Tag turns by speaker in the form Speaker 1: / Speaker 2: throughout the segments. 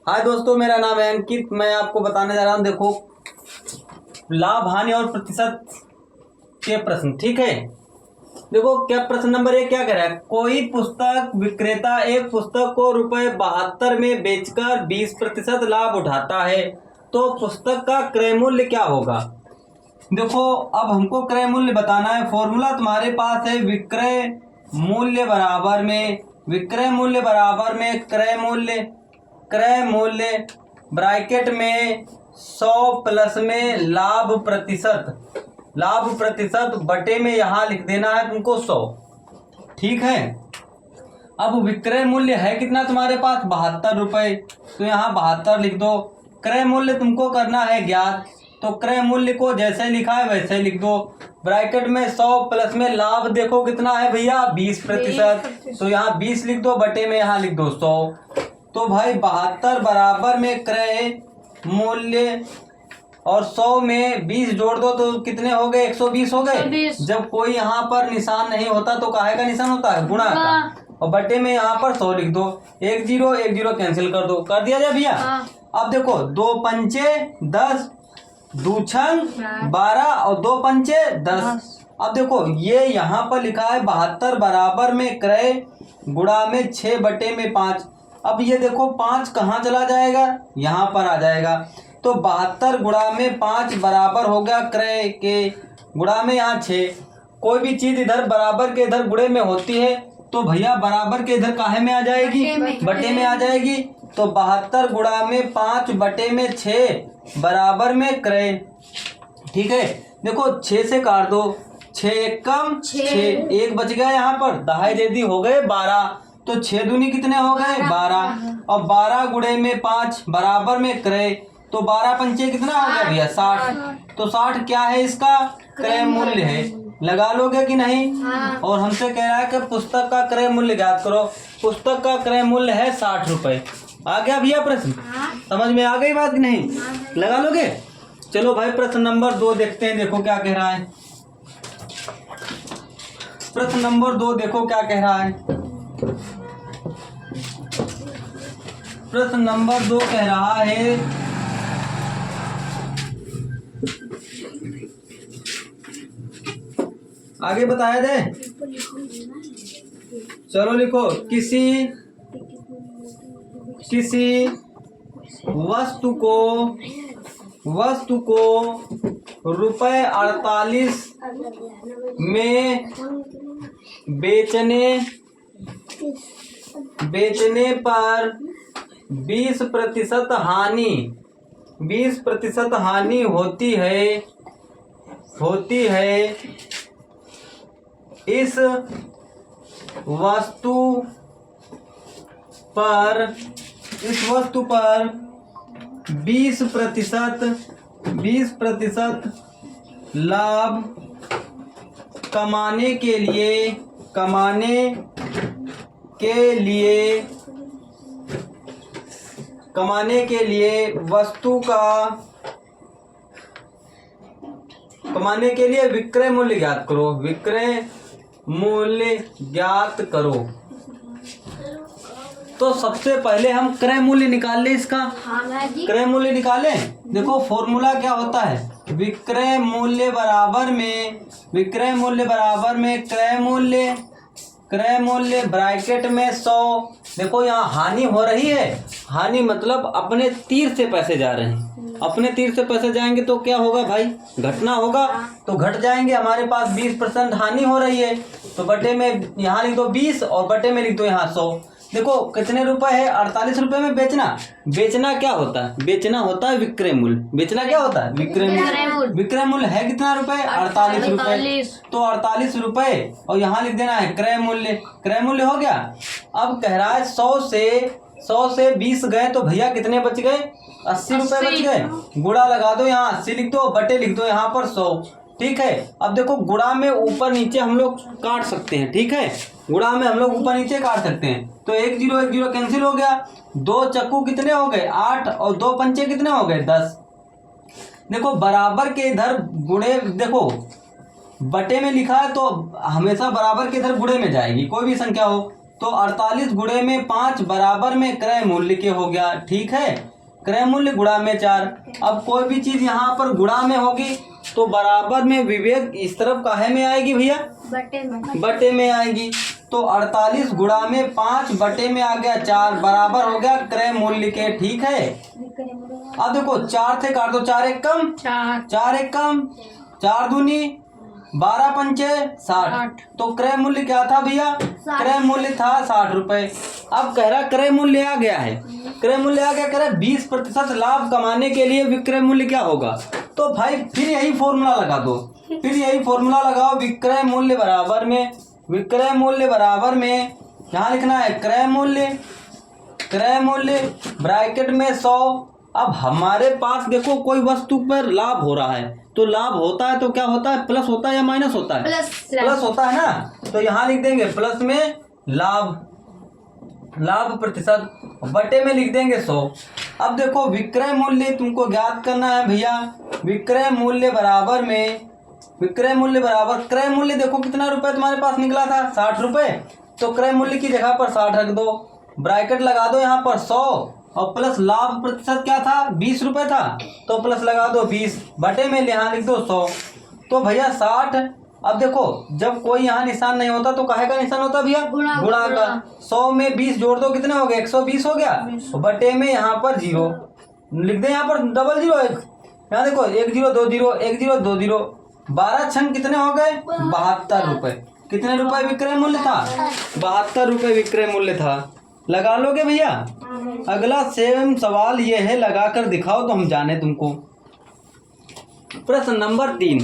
Speaker 1: हाय दोस्तों, मेरा नाम है अंकित। मैं आपको बताने जा रहा हूँ, देखो लाभ हानि और प्रतिशत के प्रश्न। ठीक है, देखो क्या प्रश्न नंबर 1 क्या कह रहा है। कोई पुस्तक विक्रेता एक पुस्तक को ₹72 में बेचकर 20% लाभ उठाता है, तो पुस्तक का क्रय मूल्य क्या होगा। देखो अब हमको क्रय मूल्य बताना है। फॉर्मूला तुम्हारे पास है, विक्रय मूल्य बराबर में क्रय मूल्य ब्रैकेट में 100 प्लस में लाभ प्रतिशत बटे में यहाँ लिख देना है तुमको 100। ठीक है, अब विक्रय मूल्य है कितना तुम्हारे पास, ₹72, तो यहाँ 72 लिख दो। क्रय मूल्य तुमको करना है ज्ञात, तो क्रय मूल्य को जैसे लिखा है वैसे लिख दो। ब्रैकेट में 100 प्लस में लाभ देखो कितना है भैया, 20%, तो यहाँ 20 लिख दो, बटे में यहाँ लिख दो 100। तो भाई 72 बराबर में क्रय मूल्य और 100 में 20 जोड़ दो तो कितने हो गए, 120 हो गए। जब कोई यहाँ पर निशान नहीं होता तो काहे का निशान होता है, गुणा का, और बटे में यहाँ पर 100 लिख दो। 1 0 कैंसिल कर दो, कर दिया जाए भैया। अब देखो 2 पंचे 10, 2 छंग 12 और 2 पंचे 10। अब देखो ये यहाँ पर लिखा है 72 बराबर में क्रय गुणा में 6 बटे में 5। अब ये देखो 5 कहाँ चला जाएगा, यहाँ पर आ जाएगा। तो 72 गुणा में 5 बराबर हो गया क्रय के गुणा में यहाँ 6। कोई भी चीज इधर बराबर के इधर गुणे में होती है तो भैया बराबर के इधर काहे में आ जाएगी, बटे में आ जाएगी। तो 72 गुणा में 5 बटे में 6 बराबर में क्रय। ठीक है, देखो 6 से काट दो, 6 एक कम 6, एक बच गया यहाँ पर, दहाई दे दी, हो गए 12। तो 6 दूनी कितने हो गए 12, और 12 गुणे में 5 बराबर में क्रय। तो 12 पंचे कितना हो गया भैया 60। तो 60 क्या है, इसका क्रय मूल्य है। लगा लोगे कि नहीं। और हमसे कह रहा है कि पुस्तक का क्रय मूल्य ज्ञात करो। पुस्तक का क्रय मूल्य है ₹60। आ गया भैया प्रश्न, समझ में आ गई बात कि नहीं, लगा लोगे। चलो भाई प्रश्न नंबर 2 देखते हैं, देखो क्या कह रहा है। प्रश्न नंबर 2 देखो क्या कह रहा है। प्रश्न नंबर 2 कह रहा है, आगे बताया दे, चलो लिखो। किसी वस्तु को ₹48 में बेचने पर 20% हानि होती है। इस वस्तु पर 20% लाभ कमाने के लिए विक्रय मूल्य ज्ञात करो। तो सबसे पहले हम क्रय मूल्य निकाल ले इसका। क्रय मूल्य निकालें। देखो फॉर्मूला क्या होता है, विक्रय मूल्य बराबर में क्रय मूल्य ब्रैकेट में 100। देखो यहाँ हानि हो रही है, हानि मतलब अपने तीर से पैसे जा रहे हैं। अपने तीर से पैसे जाएंगे तो क्या होगा भाई, घटना होगा, तो घट जाएंगे। हमारे पास 20% हानि हो रही है, तो बटे में यहाँ लिख दो 20 और बटे में लिख दो यहाँ 100। देखो कितने रुपए है, ₹48 में बेचना क्या होता है, बेचना होता है विक्रय मूल्य। बेचना क्या होता है, विक्रय मूल्य। विक्रय मूल्य है कितना रुपए, ₹48। तो ₹48 और यहाँ लिख देना है क्रय मूल्य। क्रय मूल्य हो गया। अब कह रहा है 100 से 20 गए तो भैया कितने बच गए, ₹80 बच गए। गुणा लगा दो, यहाँ 80 लिख दो, बटे लिख दो यहाँ पर 100। ठीक है, अब देखो गुणा में ऊपर नीचे हम लोग काट सकते हैं। ठीक है, गुणा में हम लोग ऊपर नीचे काट सकते हैं। तो 1 0 कैंसिल हो गया। 2 चक्कू कितने हो गए 8, और 2 पंचे कितने हो गए 10। देखो बराबर के इधर गुणे, देखो बटे में लिखा है तो हमेशा बराबर के इधर गुणे में जाएगी, कोई भी संख्या हो। तो 48 गुणे में 5 बराबर में क्रय मूल्य के हो गया। ठीक है, क्रय मूल्य गुणा में 4। अब कोई भी चीज यहाँ पर गुणा में होगी तो बराबर में विवेक इस तरफ काहे में आएगी भैया, बटे में आएगी। तो 48 गुणा में 5 बटे में आ गया 4 बराबर हो गया क्रय मूल्य के। ठीक है, अब देखो 4 से काट दो, 4 एक कम 4 एक कम 4 दूनी 12 पंचे 60। तो क्रय मूल्य क्या था भैया, क्रय मूल्य था 60 रुपए। अब कह रहा क्रय मूल्य आ गया है, क्रय मूल्य आ गया, कह रहा 20% लाभ कमाने के लिए विक्रय मूल्य क्या होगा। तो भाई फिर यही फॉर्मूला लगा दो, फिर यही फॉर्मूला लगाओ। विक्रय मूल्य बराबर में, विक्रय मूल्य बराबर में यहाँ लिखना है क्रय मूल्य, क्रय मूल्य ब्रैकेट में 100। अब हमारे पास देखो कोई वस्तु पर लाभ हो रहा है, तो लाभ होता है तो क्या होता है, प्लस होता है या माइनस होता है, प्लस होता है ना। तो यहाँ लिख देंगे प्लस में लाभ, लाभ प्रतिशत, बटे में लिख देंगे 100। अब देखो विक्रय मूल्य तुमको ज्ञात करना है भैया। विक्रय मूल्य बराबर में, विक्रय मूल्य बराबर क्रय मूल्य, देखो कितना रुपए तुम्हारे पास निकला था 60 रुपए। तो क्रय मूल्य की जगह पर 60 रख दो, ब्रैकेट लगा दो यहाँ पर 100 और प्लस लाभ प्रतिशत क्या था 20 रुपए था, तो प्लस लगा दो 20 बटे में यहाँ लिख दो 100। तो भैया 60। अब देखो जब कोई यहाँ निशान नहीं होता तो काहे का निशान होता भैया, गुणा का। 100 में 20 जोड़ दो कितने हो गए, 120 हो गया। बटे में यहाँ पर 0 लिख दे, यहाँ पर डबल 0 एक, यहाँ देखो 1 0 2 0 1 0 2 0 12 छंग कितने हो गए 72 रुपए। कितने रुपए विक्रय मूल्य था, 72 रुपए विक्रय मूल्य था। लगा लोगे भैया। अगला सेम सवाल ये है, लगा कर दिखाओ तो हम जाने तुमको। प्रश्न नंबर 3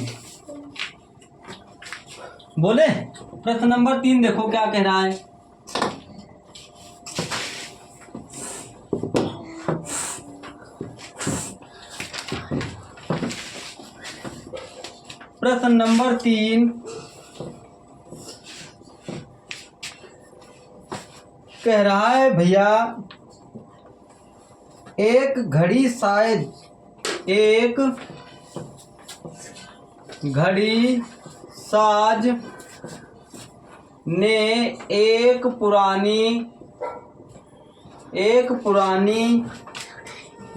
Speaker 1: बोले, प्रश्न नंबर 3 देखो क्या कह रहा है। प्रश्न नंबर 3 कह रहा है भैया, एक घड़ी साज, एक घड़ी साज ने एक पुरानी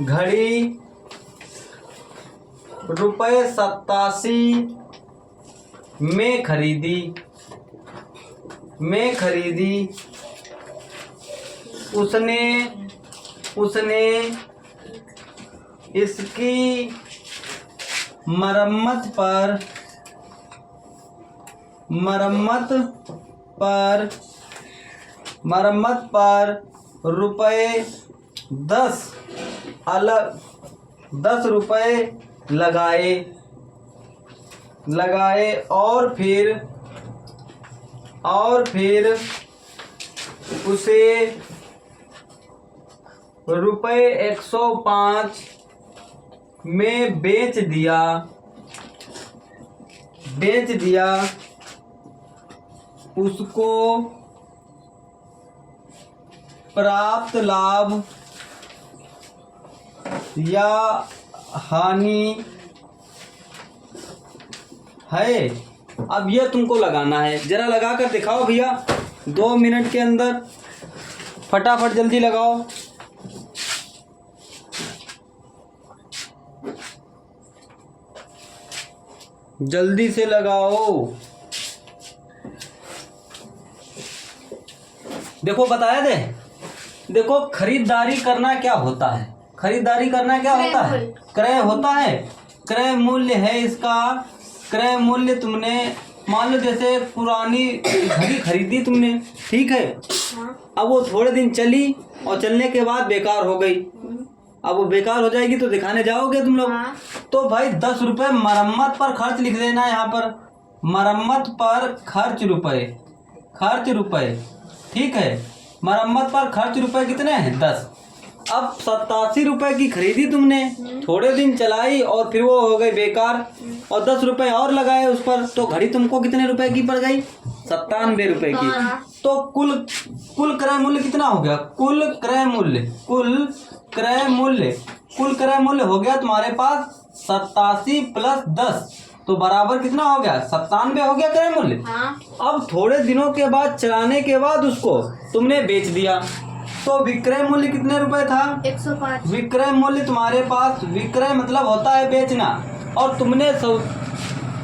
Speaker 1: घड़ी रुपए 87 में खरीदी, उसने इसकी मरम्मत पर रुपए 10 रुपए लगाए और फिर उसे रुपए 105 में बेच दिया। उसको प्राप्त लाभ या हानि है। अब ये तुमको लगाना है, जरा लगा कर दिखाओ भैया 2 मिनट के अंदर, फटाफट जल्दी लगाओ। जल्दी से लगाओ। देखो बताया दे, देखो खरीदारी करना क्या होता है, खरीदारी करना क्या होता है, क्रय होता है। क्रय मूल्य है इसका, क्रय मूल्य तुमने मान लो जैसे पुरानी घड़ी खरीदी तुमने, ठीक है, अब वो थोड़े दिन चली और चलने के बाद बेकार हो गई। अब वो बेकार हो जाएगी तो दिखाने जाओगे तुम लोग, तो भाई 10 रुपए मरम्मत पर खर्च लिख देना है यहाँ पर, मरम्मत पर खर्च रुपए, ठीक है, मरम्मत पर खर्च रुपए कितने हैं 10। अब 87 रुपए की खरीदी तुमने, थोड़े दिन चलाई और फिर वो हो गई बेकार, और 10 रुपए और लगाए उस पर, तो घड़ी तुमको कितने रुपए की पड़ गई 97 रुपए की। तो कुल क्रय मूल्य कितना हो गया, कुल क्रय मूल्य हो गया तुम्हारे पास 87 + 10, तो बराबर कितना हो गया, 97 हो गया क्रय मूल्य।
Speaker 2: हाँ।
Speaker 1: अब थोड़े दिनों के बाद चलाने के बाद उसको तुमने बेच दिया, तो विक्रय मूल्य कितने रुपए था,
Speaker 2: 105।
Speaker 1: विक्रय मूल्य तुम्हारे पास, विक्रय मतलब होता है बेचना, और तुमने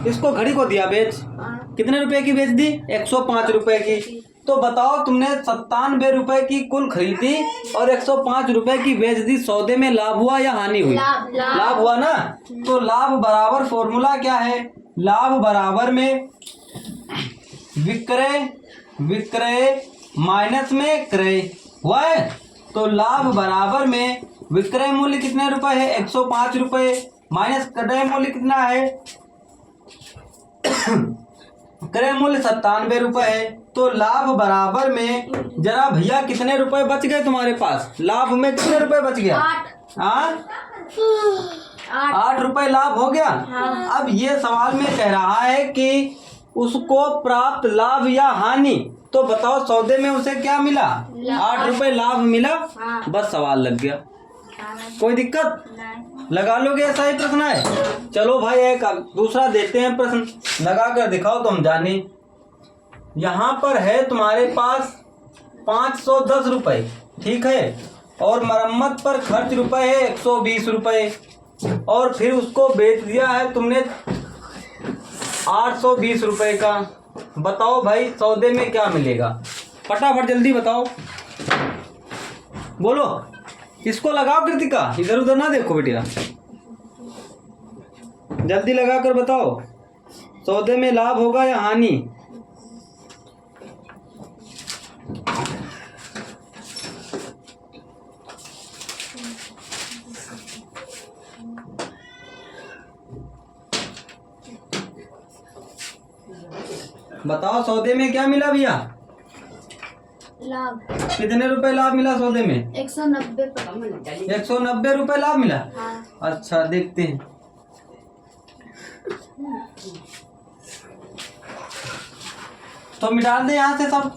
Speaker 1: इसको घड़ी को दिया बेच,
Speaker 2: हाँ।
Speaker 1: कितने रुपए की बेच दी, 105 रुपए की। तो बताओ तुमने 97 रुपए की कुल खरीदी और 105 रुपए की बेच दी, सौदे में लाभ हुआ या हानि हुई, लाभ हुआ ना। तो लाभ बराबर फॉर्मूला क्या है, लाभ बराबर में विक्रय, विक्रय माइनस में क्रय हुआ है। तो लाभ बराबर में विक्रय मूल्य कितने रुपए है, 105 रुपए, माइनस क्रय मूल्य कितना है, क्रय मूल्य 97 रुपए है। तो लाभ बराबर में, जरा भैया कितने रुपए बच गए तुम्हारे पास, लाभ में कितने रुपए बच गया, 8 रुपए लाभ हो गया।
Speaker 2: हाँ।
Speaker 1: अब ये सवाल में कह रहा है कि उसको प्राप्त लाभ या हानि, तो बताओ सौदे में उसे क्या मिला, 8 रुपए लाभ मिला।
Speaker 2: हाँ।
Speaker 1: बस सवाल लग गया, कोई दिक्कत,
Speaker 2: नहीं।
Speaker 1: लगा लोगे, ऐसा ही प्रश्न है। चलो भाई एक दूसरा देते हैं प्रश्न, लगा कर दिखाओ तो हम जाने। यहाँ पर है तुम्हारे पास 510 रुपए, ठीक है, और मरम्मत पर खर्च रुपए है 120 रुपए, और फिर उसको बेच दिया है तुमने 820 रुपए का। बताओ भाई सौदे में क्या मिलेगा, फटाफट जल्दी बताओ, बोलो, इसको लगाओ कृतिका, इधर उधर ना देखो बेटिया, जल्दी लगा कर बताओ सौदे में लाभ होगा या हानि। बताओ सौदे में क्या मिला भैया,
Speaker 2: लाभ
Speaker 1: कितने रुपए लाभ मिला सौदे में,
Speaker 2: 190।
Speaker 1: 190 रुपए लाभ मिला।
Speaker 2: हाँ।
Speaker 1: अच्छा देखते हैं, तो मिटा दे यहाँ से सब।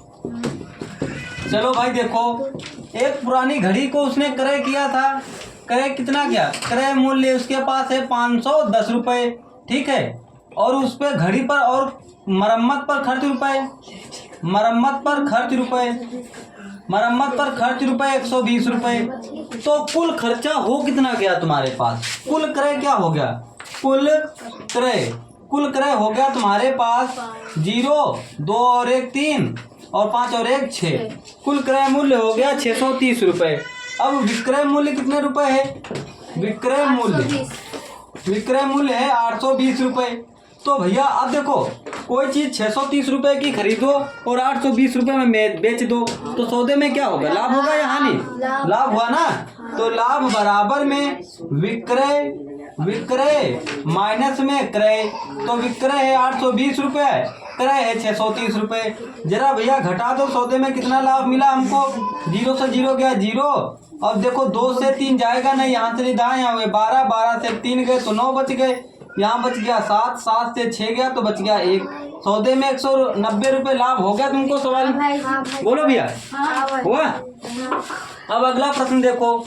Speaker 1: चलो भाई देखो, एक पुरानी घड़ी को उसने क्रय किया था, क्रय कितना किया, क्रय मूल्य उसके पास है 510 रुपए, ठीक है, और उस पे घड़ी पर और मरम्मत पर खर्च रुपए, मरम्मत पर खर्च रुपए, मरम्मत पर खर्च रुपए 120 रुपए। तो कुल खर्चा हो कितना गया तुम्हारे पास, कुल क्रय क्या हो गया, कुल क्रय, कुल क्रय हो गया तुम्हारे पास 0, 2 और 1 3 और 5 और 1 6, कुल क्रय मूल्य हो गया 630 रुपए। अब विक्रय मूल्य कितने रुपए है, विक्रय मूल्य, विक्रय मूल्य है 820 रुपए। तो भैया अब देखो, कोई चीज 630 रुपए की खरीदो और 820 रुपए में बेच दो, तो सौदे में क्या होगा, लाभ होगा या हानि, लाभ हुआ ना। तो लाभ बराबर में विक्रय, विक्रय माइनस में क्रय, तो विक्रय है 820 रुपए, क्रय है 630 रुपए। जरा भैया घटा दो, सौदे में कितना लाभ मिला हमको, 0 से 0 गया 0, अब देखो 2 से 3 जाएगा नहीं, यहाँ से दाएं यहाँ हुए 12, 12 से 3 गए तो 9 बच गए, यहाँ बच गया 7, 7 से 6 गया तो बच गया 1। सौदे में 190 रुपए लाभ हो गया तुमको। सवाल बोलो भैया, हुआ। अब अगला प्रश्न देखो,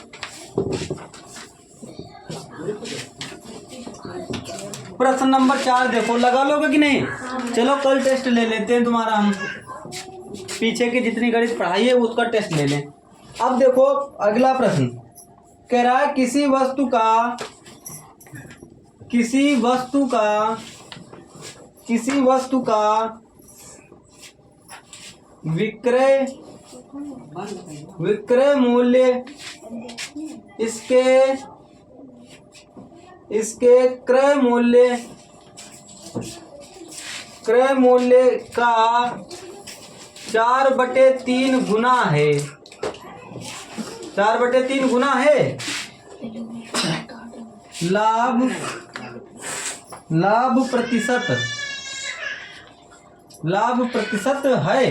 Speaker 1: प्रश्न नंबर 4 देखो, लगा लोगे कि नहीं। चलो कल टेस्ट ले लेते हैं तुम्हारा, हम पीछे की जितनी गणित पढ़ाई है उसका टेस्ट ले लें। अब देखो अगला प्रश्न कह रहा है, किसी वस्तु का, किसी वस्तु का, किसी वस्तु का विक्रय, विक्रय मूल्य इसके, इसके क्रय मूल्य, क्रय मूल्य का 4/3 गुना है, 4/3 गुना है। लाभ, लाभ प्रतिशत, लाभ प्रतिशत है।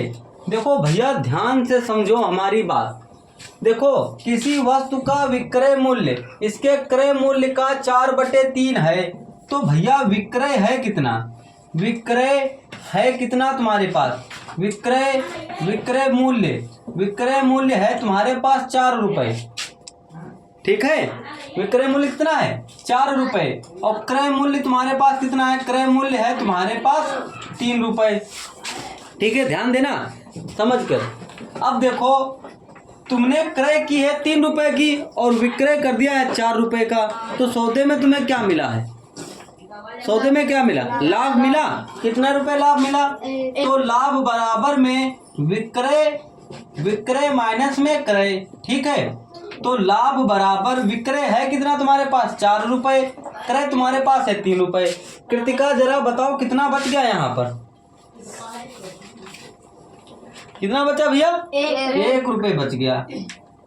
Speaker 1: देखो भैया ध्यान से समझो हमारी बात, देखो किसी वस्तु का विक्रय मूल्य इसके क्रय मूल्य का 4/3 है, तो भैया विक्रय है कितना, विक्रय है कितना तुम्हारे पास, विक्रय, विक्रय मूल्य, विक्रय मूल्य है तुम्हारे पास 4 रुपए, ठीक है। विक्रय मूल्य कितना है 4 रुपए और क्रय मूल्य तुम्हारे पास कितना है, क्रय मूल्य है तुम्हारे पास 3 रुपए। ठीक है, ध्यान देना समझ कर। अब देखो तुमने क्रय की है 3 रुपए की और विक्रय कर दिया है 4 रुपए का, तो सौदे में तुम्हें क्या मिला है, सौदे में क्या मिला, लाभ मिला। कितना रुपए लाभ मिला, तो लाभ बराबर में विक्रय माइनस में क्रय। ठीक है, तो लाभ बराबर विक्रय है कितना तुम्हारे पास 4 रुपए, क्रय तुम्हारे पास है 3 रुपए। कृतिका जरा बताओ कितना बच गया यहाँ पर, कितना बचा भैया, 1 रुपए बच गया।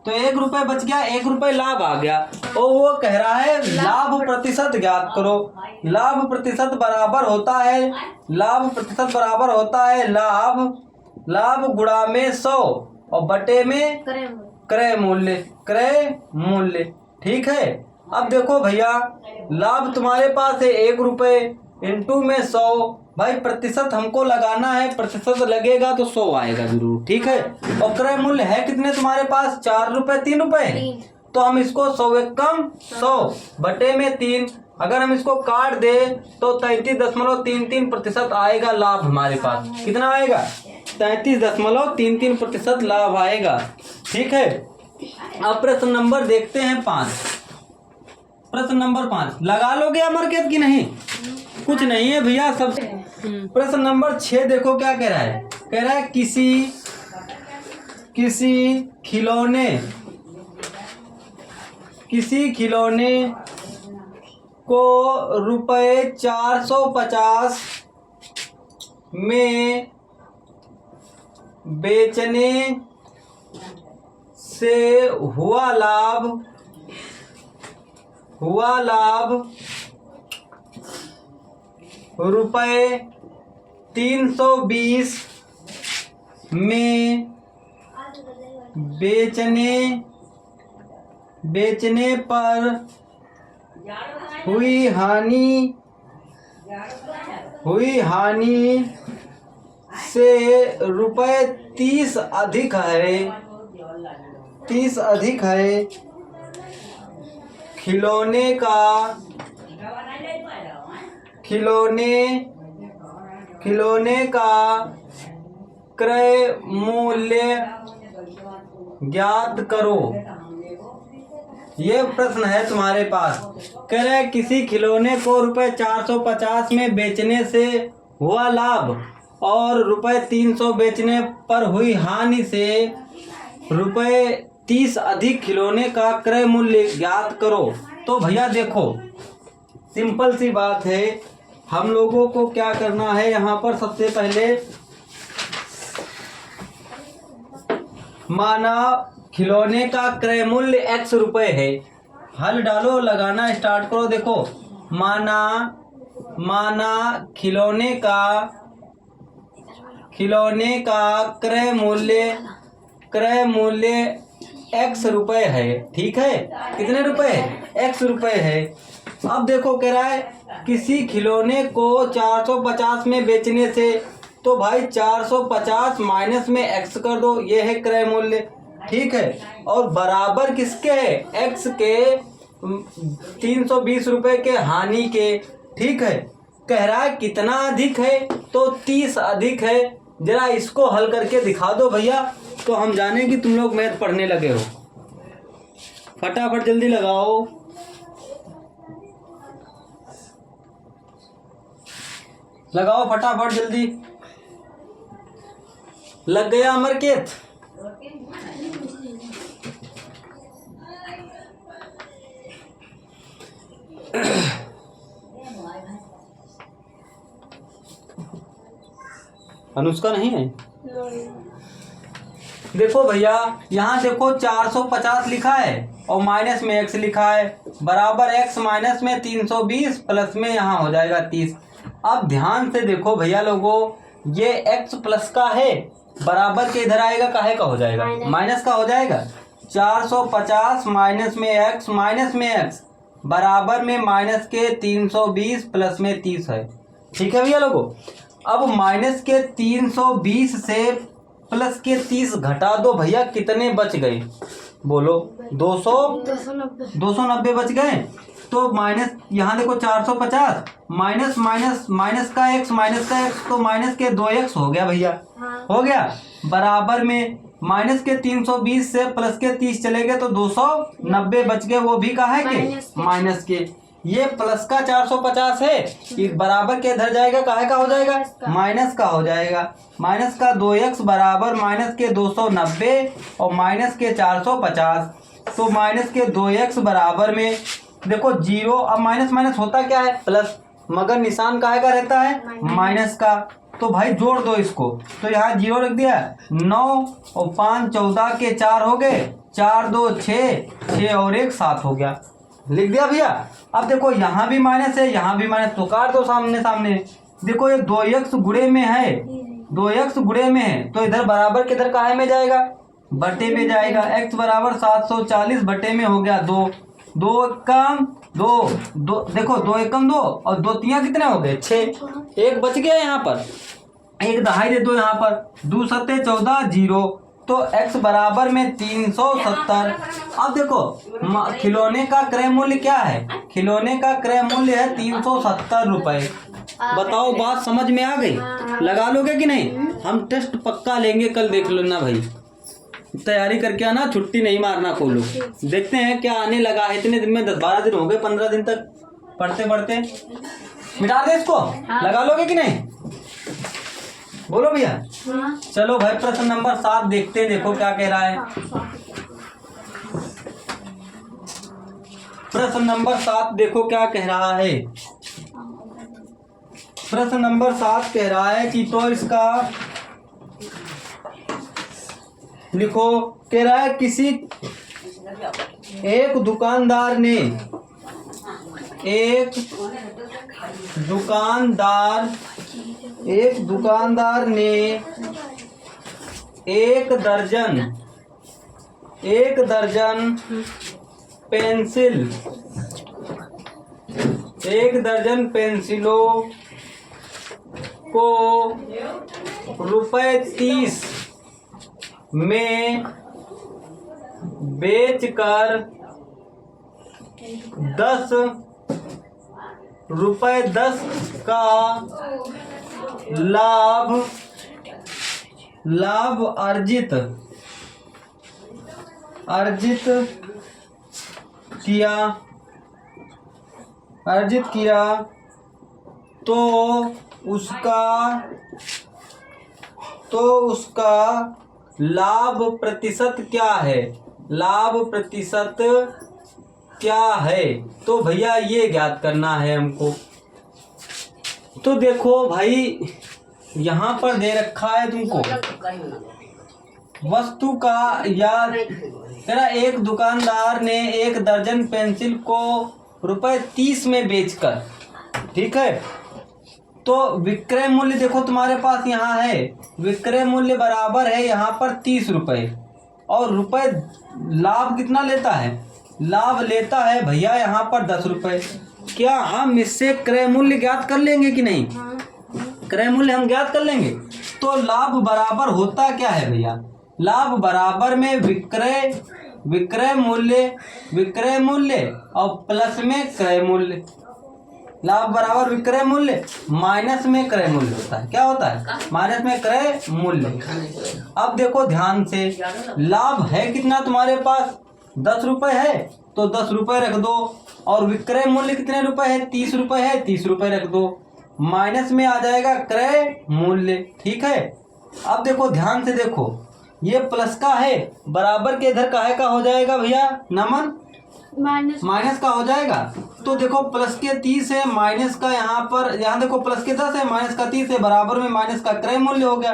Speaker 1: तो 1 रुपए बच गया, 1 रुपए लाभ आ गया और वो कह रहा है लाभ प्रतिशत ज्ञात करो। लाभ प्रतिशत बराबर होता है, लाभ प्रतिशत बराबर होता है लाभ गुणा में 100 और बटे में क्रय मूल्य। ठीक है, अब देखो भैया लाभ तुम्हारे पास है 1 रुपए इंटू में 100, भाई प्रतिशत हमको लगाना है, प्रतिशत लगेगा तो 100 आएगा जरूर। ठीक है, और क्रय मूल्य है कितने तुम्हारे पास 4 रुपए 3 रुपए, तो हम इसको 100 एकम 100 बटे में 3, अगर हम इसको काट दे तो 33.33% आएगा लाभ हमारे पास। कितना आएगा 33.33% लाभ आएगा। ठीक है, अब प्रश्न नंबर देखते हैं 5। प्रश्न नंबर 5 लगा लोगे अमरकेत की नहीं, कुछ नहीं है भैया सब। प्रश्न नंबर 6 देखो क्या कह रहा है, कह रहा है किसी खिलौने को रुपए 450 में बेचने से हुआ लाभ रुपए 320 में बेचने पर हुई हानि से रुपए 30 अधिक है। खिलौने का क्रय मूल्य ज्ञात करो। ये प्रश्न है तुम्हारे पास, कह रहे किसी खिलौने को रुपए 450 में बेचने से हुआ लाभ और रुपए 300 बेचने पर हुई हानि से रुपए 30 अधिक खिलौने का क्रय मूल्य ज्ञात करो। तो भैया देखो सिंपल सी बात है, हम लोगों को क्या करना है, यहाँ पर सबसे पहले माना खिलौने का क्रय मूल्य x रुपए है, हल डालो लगाना स्टार्ट करो। देखो माना खिलौने का क्रय मूल्य x रुपए है। ठीक है, कितने रुपए, x रुपए है। अब देखो कह रहा है किसी खिलौने को 450 में बेचने से, तो भाई 450 माइनस में x कर दो, ये है क्रय मूल्य। ठीक है, और बराबर किसके है, x के 320 रुपए के हानि के। ठीक है, कह रहा है कितना अधिक है, तो 30 अधिक है। जरा इसको हल करके दिखा दो भैया, तो हम जाने कि तुम लोग मैथ पढ़ने लगे हो। फटाफट जल्दी लगाओ, फटाफट जल्दी। लग गया अमरकेत? अनुष्का नहीं है? देखो भैया यहाँ देखो 450 लिखा है और माइनस में x लिखा है, बराबर x माइनस में 320 प्लस में यहाँ हो जाएगा 30। अब ध्यान से देखो भैया लोगों, ये x प्लस का है, बराबर के इधर आएगा, काहे का हो जाएगा, माइनस का हो जाएगा। 450 माइनस में x बराबर में माइनस के 320 प्लस में 30 है। ठीक है भैया लोगों, अब माइनस के 320 से प्लस के 30 घटा दो भैया, कितने बच गए, बोलो 200
Speaker 2: 290
Speaker 1: 290 बच गए। तो माइनस यहाँ देखो 450 माइनस माइनस माइनस का x तो माइनस के 2x हो गया भैया,
Speaker 2: हाँ।
Speaker 1: हो गया। बराबर में माइनस के 320 से प्लस के 30 चले गए तो 290 बच गए, वो भी कहा है कि माइनस के। ये प्लस का 450 है, ये बराबर के इधर जाएगा, काहे का हो जाएगा, माइनस का हो जाएगा। माइनस का 2x बराबर माइनस के 290 और माइनस के 450, तो माइनस के 2x बराबर में देखो 0। अब माइनस माइनस होता क्या है, प्लस, मगर निशान काहे का रहता है, माइनस का। तो भाई जोड़ दो इसको, तो यहाँ 0 रख दिया, 9 और 5 14 के 4 हो गए, 4 2 6 6 और 1 7 हो गया, लिख दिया भैया। अब देखो यहाँ भी माइनस है, यहाँ भी माइनस, तो काट दो सामने सामने। देखो ये 2x गुणे में है, 2x गुणे में है, तो इधर बराबर किधर काहे में जाएगा, बटे में जाएगा। x बराबर 740 बटे में हो गया 2, 2 एकम 2 2, देखो 2 एकम 2 और 2 तिया कितने हो गए 6, एक बच गया यहाँ पर, एक दहाई दे दो यहाँ पर, 2 सत्ते 14 0, तो x बराबर में 370। अब देखो खिलौने का क्रय मूल्य क्या है, खिलौने का क्रय मूल्य है 370 रुपए। बताओ बात समझ में आ गई, लगा लोगे कि नहीं। हम टेस्ट पक्का लेंगे कल, देख लो ना भाई, तैयारी करके आना, छुट्टी नहीं मारना को लोग। देखते हैं क्या आने लगा है, इतने दिन में 10-12 दिन हो गए, 15 दिन तक पढ़ते पढ़ते। मिटा दे इसको, लगा लोगे कि नहीं, बोलो भैया।
Speaker 2: हाँ।
Speaker 1: चलो भाई प्रश्न नंबर 7 देखते हैं, देखो क्या कह रहा है। प्रश्न नंबर 7 देखो क्या कह रहा है। प्रश्न नंबर 7 कह रहा है कि तो इसका लिखो। कह रहा है किसी एक दुकानदार ने एक दुकानदार ने एक दर्जन पेंसिलों को रुपए 30 में बेचकर 10 रुपए 10 का लाभ अर्जित किया तो उसका लाभ प्रतिशत क्या है, लाभ प्रतिशत क्या है। तो भैया ये ज्ञात करना है हमको। तो देखो भाई यहाँ पर दे रखा है तुमको वस्तु का, या तेरा एक दुकानदार ने एक दर्जन पेंसिल को रुपए 30 में बेचकर, ठीक है, तो विक्रय मूल्य देखो तुम्हारे पास यहाँ है, विक्रय मूल्य बराबर है यहाँ पर 30 रुपए, और रुपए लाभ कितना लेता है, लाभ लेता है भैया यहाँ पर 10 रुपए। क्या हम इससे क्रय मूल्य ज्ञात कर लेंगे कि नहीं, क्रय मूल्य हम ज्ञात कर लेंगे। तो लाभ बराबर होता क्या है भैया, लाभ बराबर में विक्रय मूल्य और प्लस में क्रय मूल्य, लाभ बराबर विक्रय मूल्य माइनस में क्रय मूल्य होता है। क्या होता है, माइनस में क्रय मूल्य। अब देखो ध्यान से, लाभ है कितना तुम्हारे पास, 10 रुपए है, तो 10 रुपए रख दो, और विक्रय मूल्य कितने रुपए है, 30 रुपए है, 30 रुपए रख दो, माइनस में आ जाएगा क्रय मूल्य, ठीक है। अब देखो ध्यान से देखो, ये प्लस का है, बराबर के इधर काहे का हो जाएगा भैया, नमन माइनस का हो जाएगा। तो देखो प्लस के 30 है, माइनस का यहाँ देखो प्लस के 10 है, माइनस का 30 है, बराबर में माइनस का क्रय मूल्य हो गया,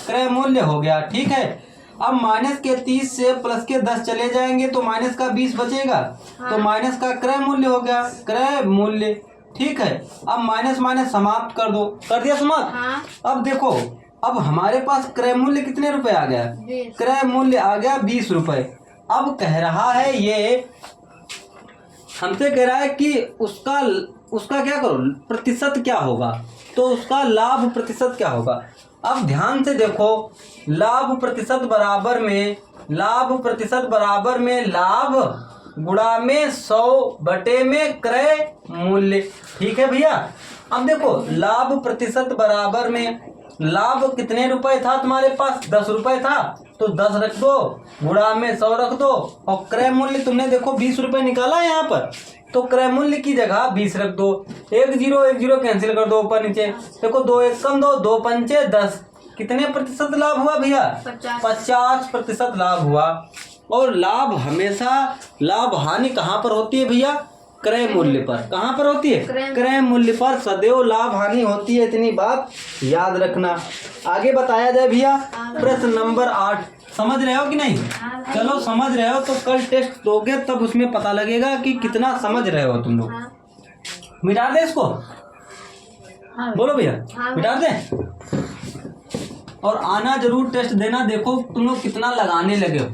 Speaker 1: क्रय मूल्य हो गया, ठीक है। अब माइनस के 30 से प्लस के 10 चले जाएंगे तो माइनस का 20 बचेगा, तो माइनस का क्रय मूल्य हो गया, क्रय मूल्य, ठीक है। अब माइनस माइनस समाप्त कर दो, कर दिया समाप्त।
Speaker 2: हाँ।
Speaker 1: अब देखो, अब हमारे पास क्रय मूल्य कितने रुपए आ गया, क्रय मूल्य आ गया 20 रुपए। अब कह रहा है, ये हमसे कह रहा है कि उसका क्या करो, प्रतिशत क्या होगा, तो उसका लाभ प्रतिशत क्या होगा। अब ध्यान से देखो, लाभ प्रतिशत बराबर में लाभ प्रतिशत बराबर में लाभ गुणा में 100 बटे में क्रय मूल्य। ठीक है भैया। अब देखो लाभ प्रतिशत बराबर में लाभ कितने रुपए था तुम्हारे पास, 10 रुपए था, तो 10 रख दो, गुणा में 100 रख दो, और क्रय मूल्य तुमने देखो 20 रुपए निकाला है यहाँ पर, तो क्रय मूल्य की जगह 20 रख दो। 1 0 कैंसिल कर दो ऊपर नीचे, देखो 2 1 कम 2, 2 पंचे 10, कितने प्रतिशत लाभ हुआ भैया, 50% लाभ हुआ। और लाभ हमेशा, लाभ हानि कहाँ पर होती है भैया, क्रय मूल्य पर। कहाँ पर होती है, क्रय मूल्य पर सदैव लाभ हानि होती है, इतनी बात याद रखना। आगे बताया जाए भैया प्रश्न नंबर 8, समझ रहे हो कि नहीं? चलो समझ रहे हो तो कल टेस्ट दोगे तब उसमें पता लगेगा कि कितना समझ रहे हो तुम लोग। मिटा दे इसको, बोलो भैया मिटा दे। और आना जरूर टेस्ट देना, देखो तुम लोग कितना लगाने लगे हो।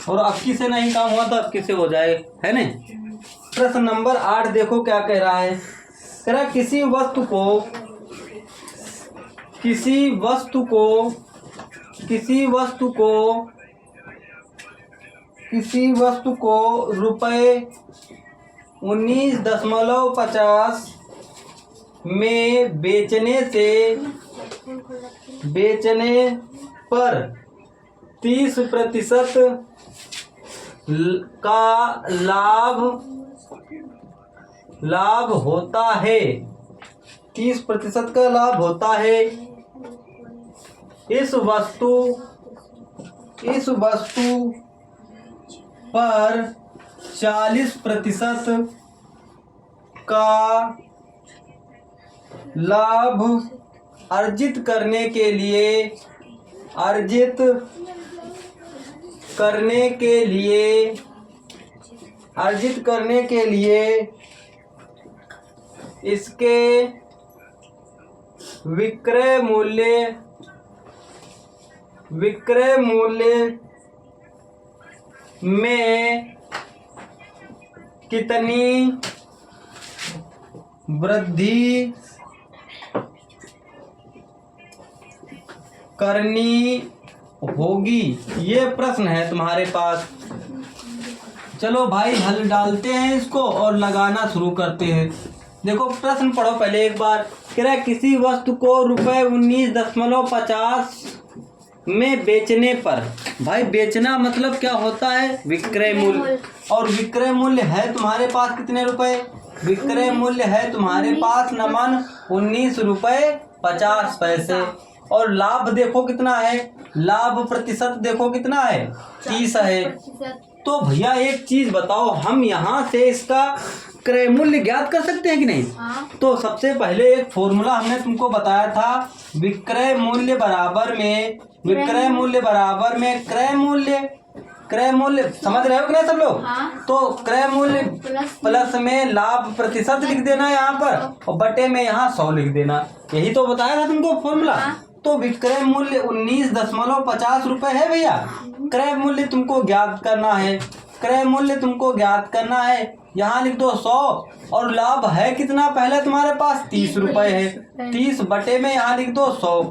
Speaker 1: और अक्की से नहीं काम हुआ तो अक्की से हो जाए, है ना। प्रश्न नंबर 8 देखो क्या कह रहा है। कह रहा है किसी वस्तु को रुपए 19.50 में बेचने पर 30% का लाभ होता है, 30% का लाभ होता है। इस वस्तु पर 40% का लाभ अर्जित करने के लिए इसके विक्रय मूल्य में कितनी वृद्धि करनी होगी, ये प्रश्न है तुम्हारे पास। चलो भाई हल डालते हैं इसको और लगाना शुरू करते हैं। देखो प्रश्न पढ़ो पहले एक बार। कह रहा है किसी वस्तु को रुपए 19.50 में बेचने पर, भाई बेचना मतलब क्या होता है, विक्रय मूल्य। और विक्रय मूल्य है तुम्हारे पास कितने रुपए, विक्रय मूल्य है तुम्हारे पास नमन 19 रुपए 50 पैसे। और लाभ देखो कितना है, लाभ प्रतिशत देखो कितना है, 30 है। तो भैया एक चीज बताओ, हम यहाँ से इसका क्रय मूल्य ज्ञात कर सकते हैं कि नहीं? तो सबसे पहले एक फॉर्मूला हमने तुमको बताया था, विक्रय मूल्य बराबर में क्रय मूल्य समझ रहे हो कि नहीं सब लोग? तो क्रय मूल्य प्लस में लाभ प्रतिशत लिख देना यहाँ पर, और बटे में यहाँ 100 लिख देना। यही तो बताया था तुमको फॉर्मूला। तो विक्रय मूल्य 19.50 रुपए है भैया। क्रय मूल्य तुमको ज्ञात करना है, यहाँ लिख दो 100। और लाभ है कितना, पहले तुम्हारे पास 30 रुपए है, 30 बटे में यहाँ लिख दो 100।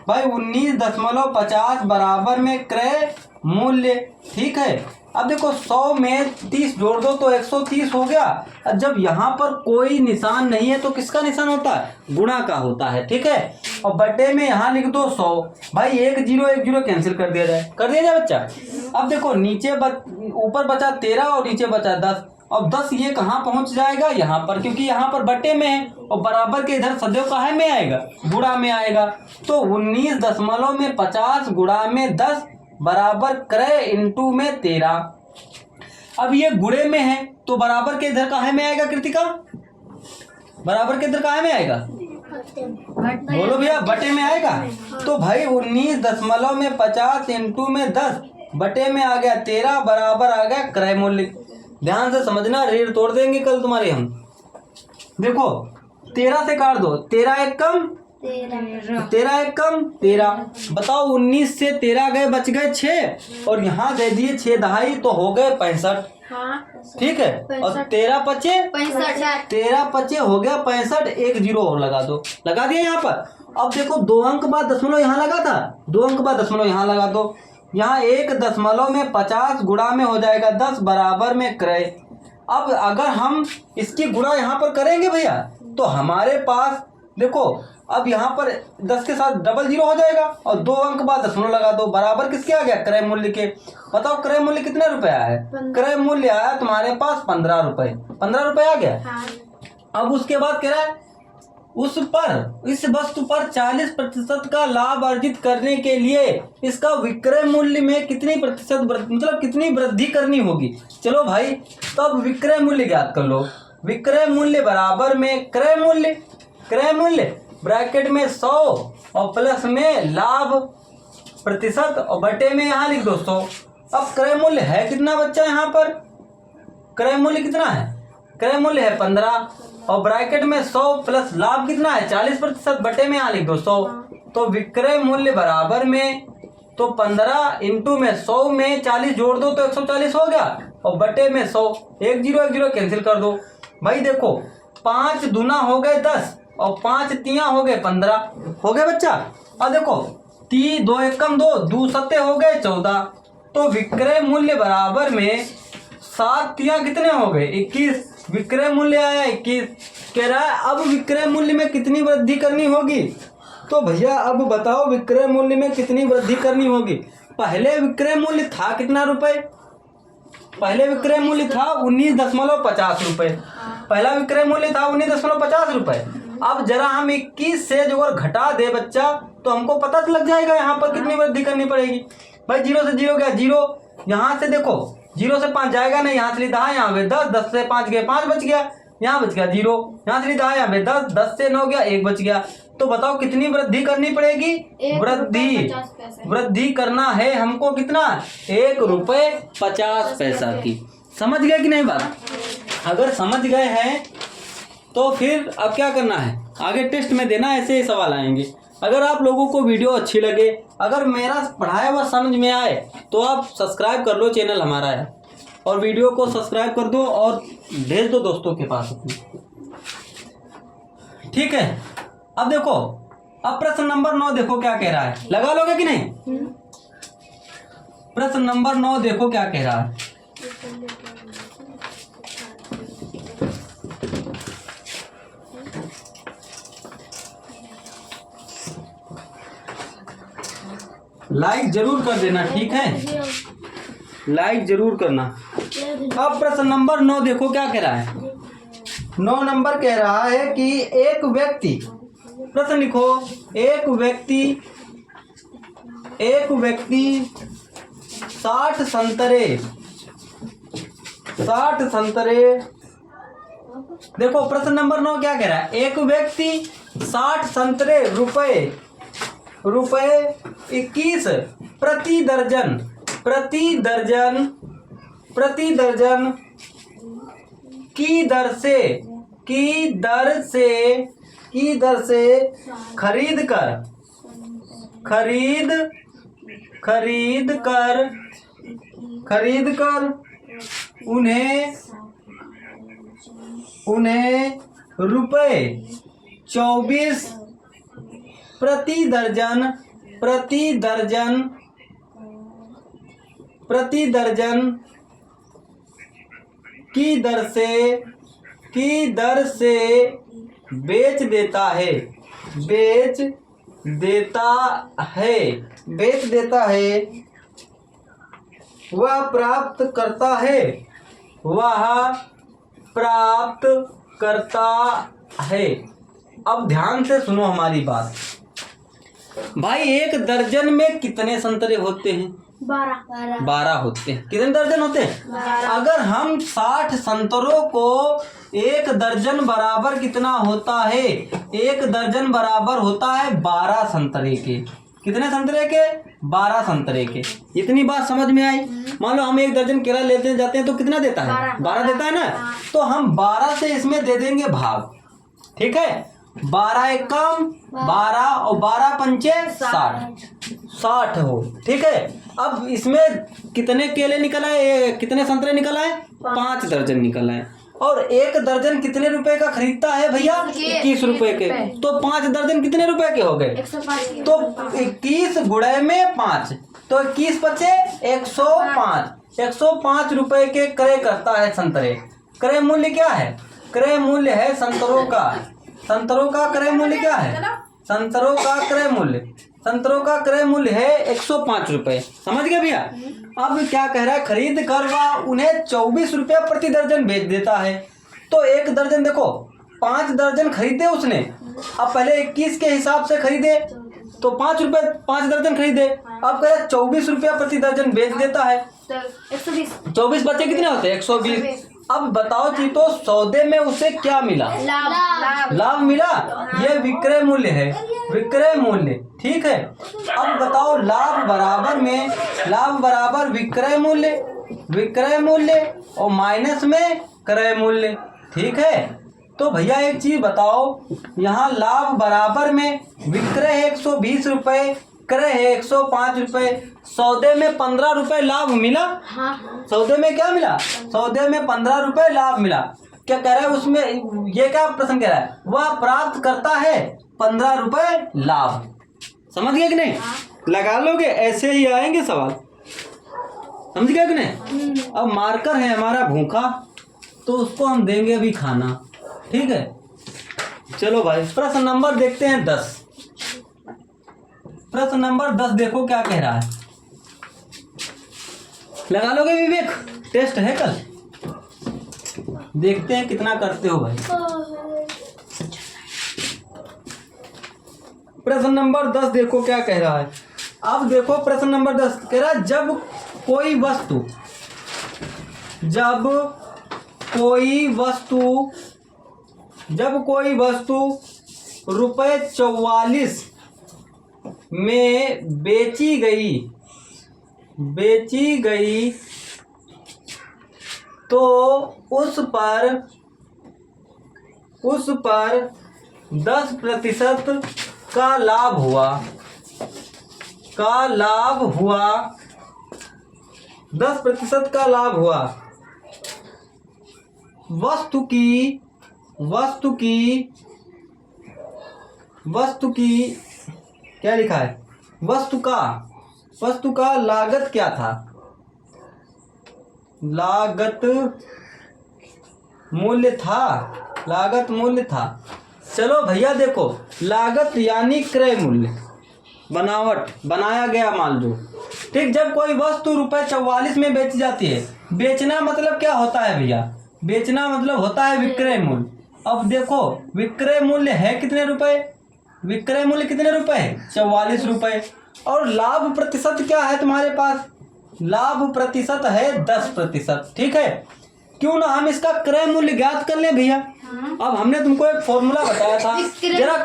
Speaker 1: भाई 19.50 बराबर में क्रय मूल्य। ठीक है, अब देखो 100 में 30 जोड़ दो तो 130 हो गया। जब यहाँ पर कोई निशान नहीं है तो किसका निशान होता है, गुणा का होता है। ठीक है, और बटे में यहाँ लिख दो 100। भाई 1 0 कैंसिल कर दिया जाए बच्चा। अब देखो नीचे ऊपर बचा 13 और नीचे बचा 10। अब 10 ये कहाँ पहुंच जाएगा, यहाँ पर, क्योंकि यहाँ पर बटे में है और बराबर के इधर सदैव काहे में आएगा, गुणा में आएगा। तो 19.50 गुणा में 10 बराबर क्रय इंटू में 13। अब ये गुणे में है तो बराबर के इधर काहे में आएगा कृतिका, बराबर के इधर काहे में आएगा, बोलो भैया, बटे में आएगा। तो भाई 19.50 इंटू में 10 बटे में आ गया 13 बराबर आ गया क्रय मूल्य। ध्यान से समझना, रेट तोड़ देंगे कल तुम्हारे हम। देखो 13 से काट दो, 13 एक कम 13। बताओ 19 से 13 गए, बच गए 6 और यहाँ दे दिए 6 दहाई तो हो गए 65। ठीक है, और 13 पचे हो गया 65। 1 0 और लगा दो, लगा दिया यहाँ पर। अब देखो 2 अंक बाद दशमलव यहाँ लगा था, 2 अंक बाद दशमलव यहाँ लगा दो। यहाँ 1.50 गुणा में हो जाएगा 10 बराबर में क्रय। अब अगर हम इसकी गुणा यहाँ पर करेंगे भैया तो हमारे पास देखो अब यहाँ पर 10 के साथ डबल जीरो हो जाएगा और 2 अंक बाद दशमलव लगा दो, बराबर किसके आ गया, क्रय मूल्य के। बताओ क्रय मूल्य कितने रुपए आया है, क्रय मूल्य आया तुम्हारे पास 15 रुपए। 15 रुपए आ गया।
Speaker 2: हाँ।
Speaker 1: अब उसके बाद कह रहा है इस वस्तु पर 40% का लाभ अर्जित करने के लिए इसका विक्रय मूल्य में कितनी प्रतिशत मतलब कितनी वृद्धि करनी होगी। चलो भाई तो अब विक्रय मूल्य ज्ञात कर लो। विक्रय मूल्य बराबर में क्रय मूल्य ब्रैकेट में 100 और प्लस में लाभ प्रतिशत और बटे में यहाँ लिख दो 100। अब क्रय मूल्य है कितना बच्चा, यहाँ पर क्रय मूल्य कितना है, क्रय मूल्य है 15 और ब्रैकेट में 100 प्लस लाभ कितना है 40% बटे में यहाँ लिख दो 100। तो विक्रय मूल्य बराबर में तो 15 इंटू में 100 में 40 जोड़ दो तो 140 हो गया और बटे में 100। 1 0 कैंसिल कर दो भाई। देखो 5 दूना हो गए 10 और 5 तियां हो गए 15 हो गए बच्चा। अब देखो 3 2 एकम 2 2 सत्ते हो गए 14। तो विक्रय मूल्य बराबर में 7 तियां कितने हो गए 21। विक्रय मूल्य आया 21। कह रहा है अब विक्रय मूल्य में कितनी वृद्धि करनी होगी। तो भैया अब बताओ विक्रय मूल्य में कितनी वृद्धि करनी होगी। पहले विक्रय मूल्य था कितना रुपए, पहले विक्रय मूल्य था 19.50 रुपए। पहला विक्रय मूल्य था 19.50 रुपए। अब जरा हम 21 से जो अगर घटा दे बच्चा तो हमको पता लग जाएगा यहाँ पर कितनी वृद्धि करनी पड़ेगी। भाई 0 से 0 गया 0, यहाँ से देखो 0 से 5 जाएगा नहीं, यहाँ से लिखा है यहाँ पे 10, 10 से 5 गए 5 बच गया, यहाँ बच गया 0, यहाँ से लिखा है यहाँ पे 10, 10 से 9 गया 1 बच गया। तो बताओ कितनी वृद्धि करनी पड़ेगी, वृद्धि करना है हमको कितना, 1 रुपये 50 पैसा की। समझ गए कि नहीं बात। अगर समझ गए हैं तो फिर अब क्या करना है, आगे टेस्ट में देना, ऐसे ही सवाल आएंगे। अगर आप लोगों को वीडियो अच्छी लगे, अगर मेरा पढ़ाया हुआ समझ में आए तो आप सब्सक्राइब कर लो, चैनल हमारा है, और वीडियो को सब्सक्राइब कर दो और भेज दो दोस्तों के पास अपने। ठीक है। अब देखो अब प्रश्न नंबर 9 देखो क्या कह रहा है, लगा लोगे कि नहीं। प्रश्न नंबर 9 देखो क्या कह रहा है। लाइक जरूर कर देना, ठीक है, लाइक जरूर करना। अब प्रश्न नंबर 9 देखो क्या कह रहा है। 9 नंबर कह रहा है कि एक व्यक्ति, प्रश्न लिखो, एक व्यक्ति 60 संतरे, देखो प्रश्न नंबर 9 क्या कह रहा है, एक व्यक्ति 60 संतरे रुपए 21 प्रति दर्जन की दर से खरीद कर उन्हें रुपए 24 प्रति दर्जन की दर से बेच देता है वह प्राप्त करता है। अब ध्यान से सुनो हमारी बात भाई। एक दर्जन में कितने संतरे होते हैं, 12 होते हैं। कितने दर्जन होते हैं, अगर हम 60 संतरों को एक दर्जन बराबर कितना होता है, एक दर्जन बराबर होता है 12 संतरे के। कितने संतरे के, 12 संतरे के। इतनी बात समझ में आई। मान लो हम एक दर्जन केला लेते जाते हैं तो कितना देता है, 12 देता है ना। तो हम 12 से इसमें दे देंगे भाग, ठीक है। 12 एकम 12 और 12 पंचे 60 हो, ठीक है। अब इसमें कितने केले निकल आए, कितने संतरे निकल आए, 5 दर्जन निकल आए। और एक दर्जन कितने रुपए का खरीदता है भैया, 21 रुपए के। तो 5 दर्जन कितने रुपए के हो गए, तो 21 गुणे में 5, तो 21 बचे 105। 105 रुपए के क्रय करता है संतरे। क्रय मूल्य क्या है? क्रय मूल्य है संतरों का। संतरों का क्रय मूल्य क्या है? संतरों का क्रय मूल्य, संतरों का क्रय मूल्य है 105 रुपए। समझ गए भैया? अब क्या कह रहा है? खरीद कर वह उन्हें 24 रुपया प्रति दर्जन बेच देता है। तो एक दर्जन देखो, 5 दर्जन खरीदे उसने। अब पहले 21 के हिसाब से खरीदे तो 5 रुपए 5 दर्जन खरीदे। अब कह रहा है 24 रुपया प्रति दर्जन बेच देता है।
Speaker 2: तो 120
Speaker 1: 24 बचे कितने होते हैं? 120। अब बताओ जी, तो सौदे में उसे क्या मिला?
Speaker 2: लाभ।
Speaker 1: लाभ मिला। ये विक्रय मूल्य है, विक्रय मूल्य। ठीक है। अब बताओ, लाभ बराबर विक्रय मूल्य, विक्रय मूल्य और माइनस में क्रय मूल्य। ठीक है। तो भैया एक चीज बताओ, यहाँ लाभ बराबर में विक्रय है 120 रुपए, क्रय है 105 रुपए। सौदे में 15 रुपए लाभ मिला।
Speaker 2: हाँ।
Speaker 1: सौदे में क्या मिला? सौदे में 15 रुपए लाभ मिला। क्या कह रहा है उसमें? ये क्या प्रश्न कह रहा है? वह प्राप्त करता है 15 रुपए लाभ। समझ गए कि नहीं? लगा लोगे, ऐसे ही आएंगे सवाल। समझ गए कि नहीं? अब मार्कर है हमारा भूखा, तो उसको हम देंगे अभी खाना। ठीक है। चलो भाई, प्रश्न नंबर देखते हैं 10। प्रश्न नंबर 10 देखो क्या कह रहा है। लगा लोगे विवेक? टेस्ट है कल, देखते हैं कितना करते हो भाई। प्रश्न नंबर 10 देखो क्या कह रहा है। अब देखो प्रश्न नंबर 10 कह रहा है, जब कोई वस्तु रुपए 44 में बेची गई तो उस पर 10% का लाभ हुआ। 10% का लाभ हुआ। वस्तु की क्या लिखा है? वस्तु का लागत क्या था? लागत मूल्य था। चलो भैया देखो, लागत यानी क्रय मूल्य, बनाया गया माल जो। ठीक। जब कोई वस्तु रुपए 44 में बेची जाती है, बेचना मतलब क्या होता है भैया? बेचना मतलब होता है विक्रय मूल्य। अब देखो, विक्रय मूल्य है कितने रुपए? विक्रय मूल्य कितने रुपए है? 44 रुपए। और लाभ प्रतिशत क्या है तुम्हारे पास? लाभ प्रतिशत है 10%। ठीक है। क्यों ना हम इसका क्रय मूल्य ज्ञात कर लें भैया। अब हमने तुमको एक फॉर्मूला बताया था, जरा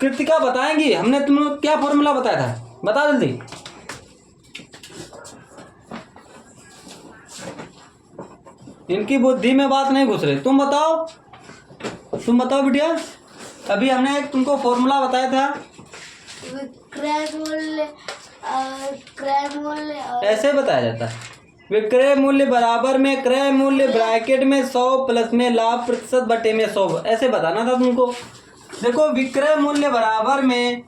Speaker 1: कृतिका बताएंगी हमने तुमको क्या फॉर्मूला बताया था? बता जल्दी। इनकी बुद्धि में बात नहीं घुस रही। तुम बताओ बिटिया। अभी हमने एक तुमको फॉर्मूला बताया था।
Speaker 2: क्रय मूल्य
Speaker 1: ऐसे बताया जाता है, विक्रय मूल्य बराबर में क्रय मूल्य ब्रैकेट में 100 प्लस में लाभ प्रतिशत बटे में 100। ऐसे बताना था तुमको। देखो, विक्रय मूल्य बराबर में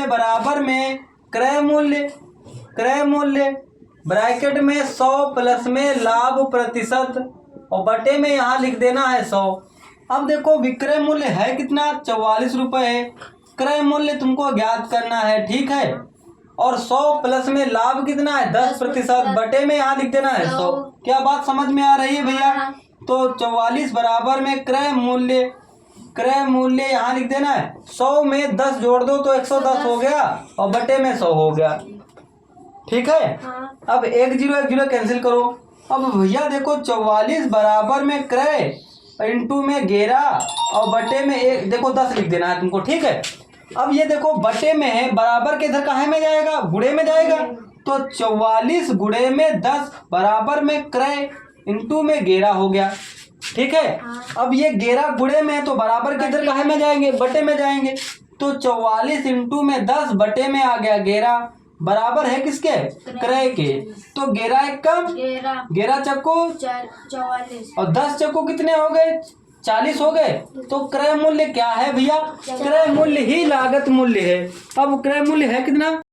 Speaker 1: बराबर में क्रय मूल्य ब्रैकेट में 100 प्लस में लाभ प्रतिशत और बटे में यहाँ लिख देना है 100। अब देखो, विक्रय मूल्य है कितना? 44 रुपए है। क्रय मूल्य तुमको ज्ञात करना है। ठीक है। और 100 प्लस में लाभ कितना है? 10%। बटे में यहाँ लिख देना है 100। क्या बात समझ में आ रही है भैया? तो 44 बराबर में क्रय मूल्य यहाँ लिख देना है। 100 में 10 जोड़ दो तो 110 हो गया और बटे में 100 हो गया। ठीक है। अब 1 0 कैंसिल करो। अब भैया देखो, 44 बराबर में क्रय इंटू में 11 और बटे में 1, देखो 10 लिख देना है तुमको। ठीक है। अब ये देखो, बटे में है, बराबर के इधर काहे में जाएगा? गुणे में जाएगा। तो 44 गुणे में 10 बराबर में क्रय इंटू में 11 हो गया। ठीक है। अब ये 11 गुणे में है तो बराबर के इधर काहे में जाएंगे? बटे में जाएंगे। तो 44 इंटू में 10 बटे में आ गया 11, बराबर है किसके? क्रय के। तो 11 एक कम 11 चक्को
Speaker 2: 44
Speaker 1: और 10 चक्को कितने हो गए? 40 हो गए। तो क्रय मूल्य क्या है भैया? क्रय मूल्य ही लागत मूल्य है। अब क्रय मूल्य है कितना?